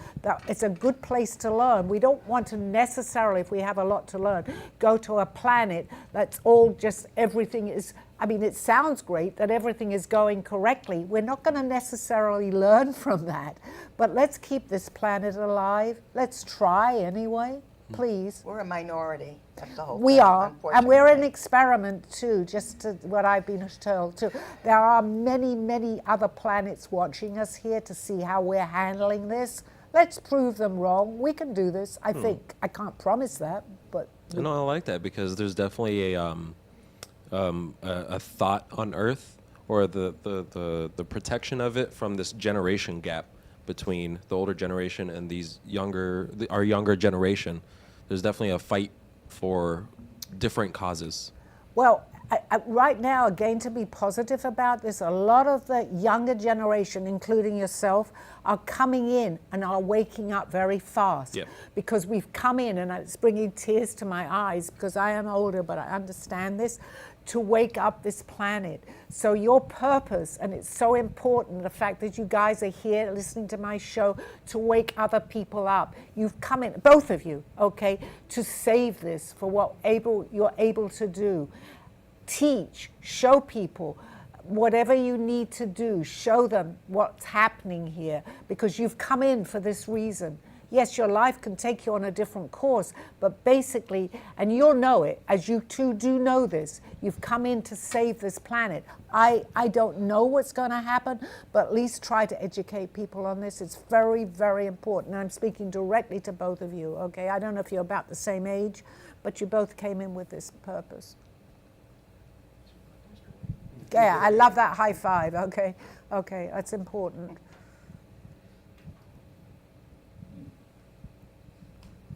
It's a good place to learn. We don't want to necessarily, if we have a lot to learn, go to a planet that's all just everything is, it sounds great that everything is going correctly. We're not going to necessarily learn from that. But let's keep this planet alive. Let's try anyway, please. We're a minority. That's the whole We thing, are, and we're an unfortunately. experiment too, just to what I've been told too. There are many, many other planets watching us here to see how we're handling this. Let's prove them wrong. We can do this, I think. I can't promise that, but... No, I like that, because there's definitely a thought on Earth, or the protection of it from this generation gap between the older generation and our younger generation. There's definitely a fight for different causes. Well, right now, again, to be positive about this, a lot of the younger generation, including yourself, are coming in and are waking up very fast. Yep. Because we've come in, and it's bringing tears to my eyes because I am older, but I understand this, to wake up this planet. So your purpose, and it's so important, the fact that you guys are here listening to my show to wake other people up. You've come in, both of you, okay, to save this for what you're able to do. Teach, show people whatever you need to do, show them what's happening here, because you've come in for this reason. Yes, your life can take you on a different course, but basically, and you'll know it, as you two do know this, you've come in to save this planet. I don't know what's going to happen, but at least try to educate people on this. It's very, very important. And I'm speaking directly to both of you, okay? I don't know if you're about the same age, but you both came in with this purpose. Yeah, I love that high five, okay? Okay, that's important.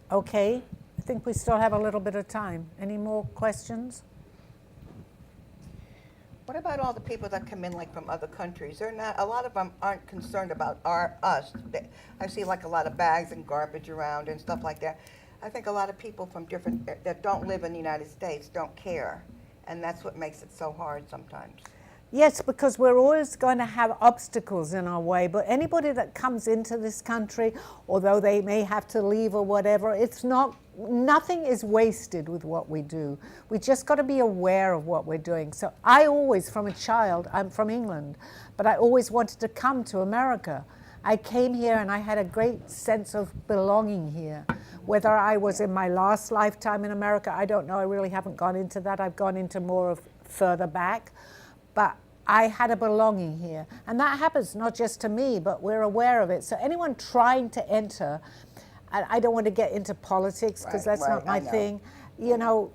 Okay, I think we still have a little bit of time. Any more questions? What about all the people that come in like from other countries? They're not, a lot of them aren't concerned about us. I see like a lot of bags and garbage around and stuff like that. I think a lot of people from different, that don't live in the United States don't care. And that's what makes it so hard sometimes. Yes, because we're always going to have obstacles in our way, but anybody that comes into this country, although they may have to leave or whatever, nothing is wasted with what we do. We just got to be aware of what we're doing. So I always, from a child, I'm from England, but I always wanted to come to America. I came here and I had a great sense of belonging here. Whether I was in my last lifetime in America, I don't know. I really haven't gone into that. I've gone into more of further back. But I had a belonging here. And that happens not just to me, but we're aware of it. So anyone trying to enter, and I don't want to get into politics because that's not my thing. You know,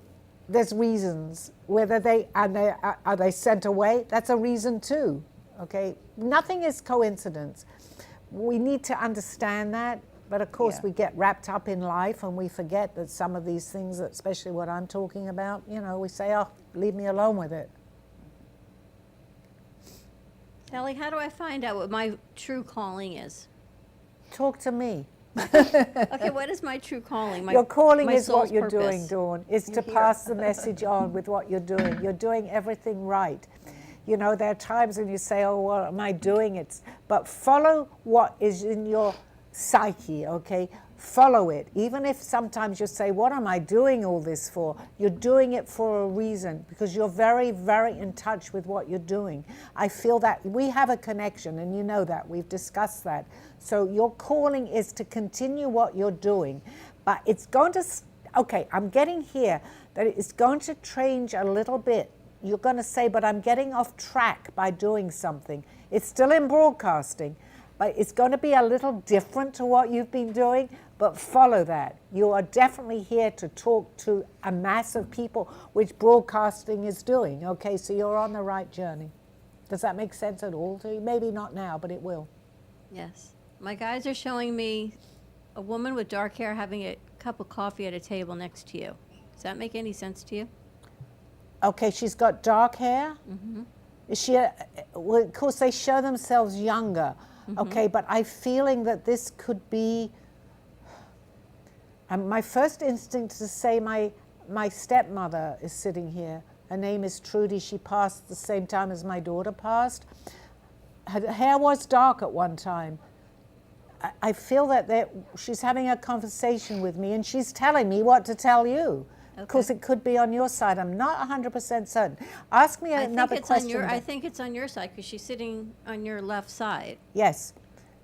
there's reasons. Whether are they sent away? That's a reason too, okay? Nothing is coincidence. We need to understand that. But of course, we get wrapped up in life and we forget that some of these things, especially what I'm talking about, you know, we say, oh, leave me alone with it. Sally, how do I find out what my true calling is? Talk to me. Okay, what is my true calling? Your calling is what soul's you're purpose? doing, Dawn, is to pass the message on with what you're doing. You're doing everything right. You know, there are times when you say, oh, what am I doing? But follow what is in your psyche, okay? Follow it. Even if sometimes you say, what am I doing all this for? You're doing it for a reason because you're very, very in touch with what you're doing. I feel that we have a connection, and you know that. We've discussed that. So your calling is to continue what you're doing, but it's going to, okay, I'm getting here that it's going to change a little bit. You're going to say, but I'm getting off track by doing something. It's still in broadcasting, but it's going to be a little different to what you've been doing, but follow that. You are definitely here to talk to a mass of people, which broadcasting is doing, okay? So you're on the right journey. Does that make sense at all to you? Maybe not now, but it will. Yes. My guys are showing me a woman with dark hair having a cup of coffee at a table next to you. Does that make any sense to you? Okay, she's got dark hair. Mm-hmm. Is she? Well, of course, they show themselves younger. Mm-hmm. Okay, but I'm feeling that this could be. My first instinct is to say my stepmother is sitting here. Her name is Trudy. She passed the same time as my daughter passed. Her hair was dark at one time. I feel that she's having a conversation with me, and she's telling me what to tell you. Of course, it could be on your side. I'm not 100% certain. Ask me another question. I think it's on your side because she's sitting on your left side. Yes.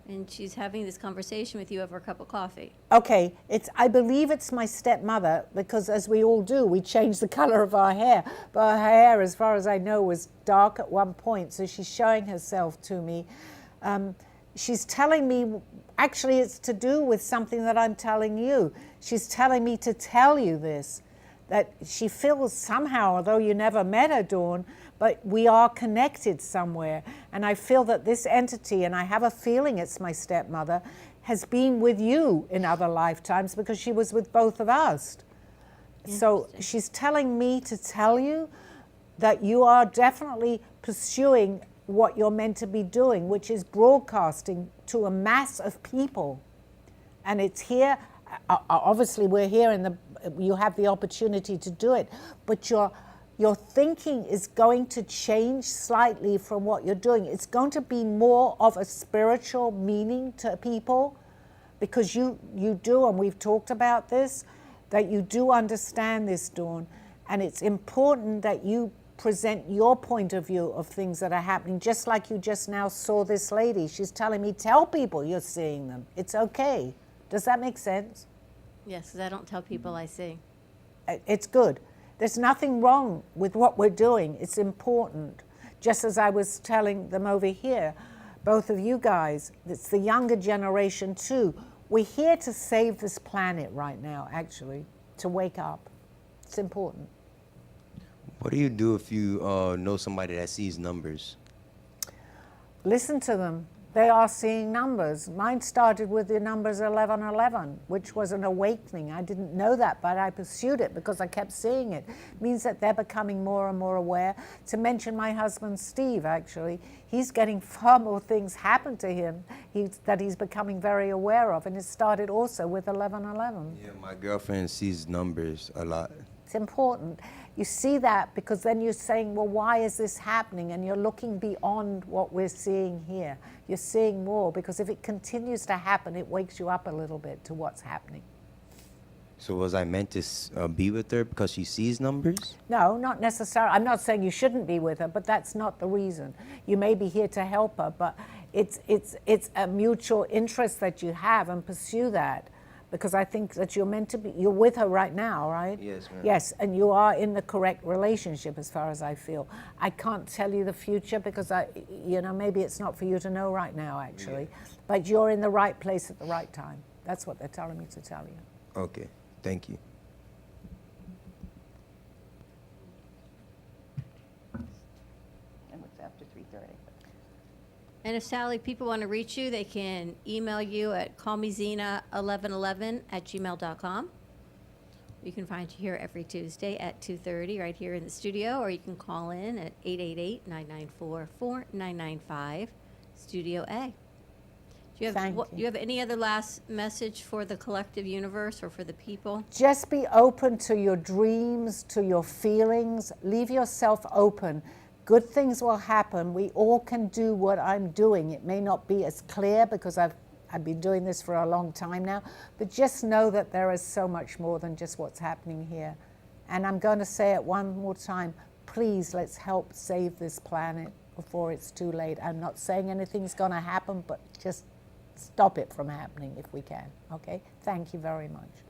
And she's having this conversation with you over a cup of coffee. Okay, I believe it's my stepmother because, as we all do, we change the color of our hair. But her hair, as far as I know, was dark at one point. So she's showing herself to me. She's telling me, actually, it's to do with something that I'm telling you. She's telling me to tell you this. That she feels somehow, although you never met her, Dawn, but we are connected somewhere. And I feel that this entity, and I have a feeling it's my stepmother, has been with you in other lifetimes because she was with both of us. So she's telling me to tell you that you are definitely pursuing what you're meant to be doing, which is broadcasting to a mass of people. And it's here, obviously we're here you have the opportunity to do it, but your thinking is going to change slightly from what you're doing. It's going to be more of a spiritual meaning to people, because you do, and we've talked about this, that you do understand this, Dawn, and it's important that you present your point of view of things that are happening, just like you just now saw this lady. She's telling me, tell people you're seeing them. It's okay. Does that make sense? Yes, because I don't tell people I see. It's good. There's nothing wrong with what we're doing. It's important. Just as I was telling them over here, both of you guys, it's the younger generation too. We're here to save this planet right now, actually, to wake up. It's important. What do you do if you know somebody that sees numbers? Listen to them. They are seeing numbers. Mine started with the numbers 1111, which was an awakening. I didn't know that, but I pursued it because I kept seeing it. It means that they're becoming more and more aware. To mention my husband, Steve, actually, he's getting far more things happen to him that he's becoming very aware of. And it started also with 1111. Yeah, my girlfriend sees numbers a lot. It's important. You see that because then you're saying, well, why is this happening? And you're looking beyond what we're seeing here. You're seeing more, because if it continues to happen, it wakes you up a little bit to what's happening. So was I meant to be with her because she sees numbers? No, not necessarily. I'm not saying you shouldn't be with her, but that's not the reason. You may be here to help her, but it's a mutual interest that you have, and pursue that. Because I think that you're meant to be, you're with her right now, right? Yes, ma'am. Yes, and you are in the correct relationship as far as I feel. I can't tell you the future because maybe it's not for you to know right now, actually. Yeah. But you're in the right place at the right time. That's what they're telling me to tell you. Okay, thank you. And it's after 3:30. And if, Sally, people want to reach you, they can email you at callmezena1111@gmail.com. You can find you here every Tuesday at 2:30 right here in the studio, or you can call in at 888-994-4995, Studio A. Do you have any other last message for the collective universe or for the people? Just be open to your dreams, to your feelings. Leave yourself open. Good things will happen. We all can do what I'm doing. It may not be as clear because I've been doing this for a long time now, but just know that there is so much more than just what's happening here. And I'm going to say it one more time. Please, let's help save this planet before it's too late. I'm not saying anything's going to happen, but just stop it from happening if we can. Okay? Thank you very much.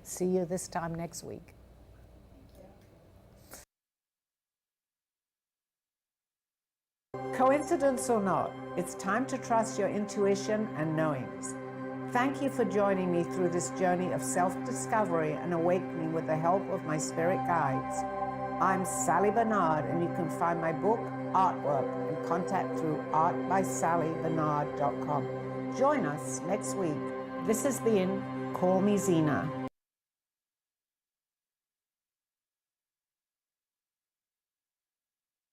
See you this time next week. Coincidence or not, it's time to trust your intuition and knowings. Thank you for joining me through this journey of self-discovery and awakening with the help of my spirit guides. I'm Sally Bernard, and you can find my book, artwork, and contact through artbysallybernard.com. Join us next week. This has been Call Me Zena.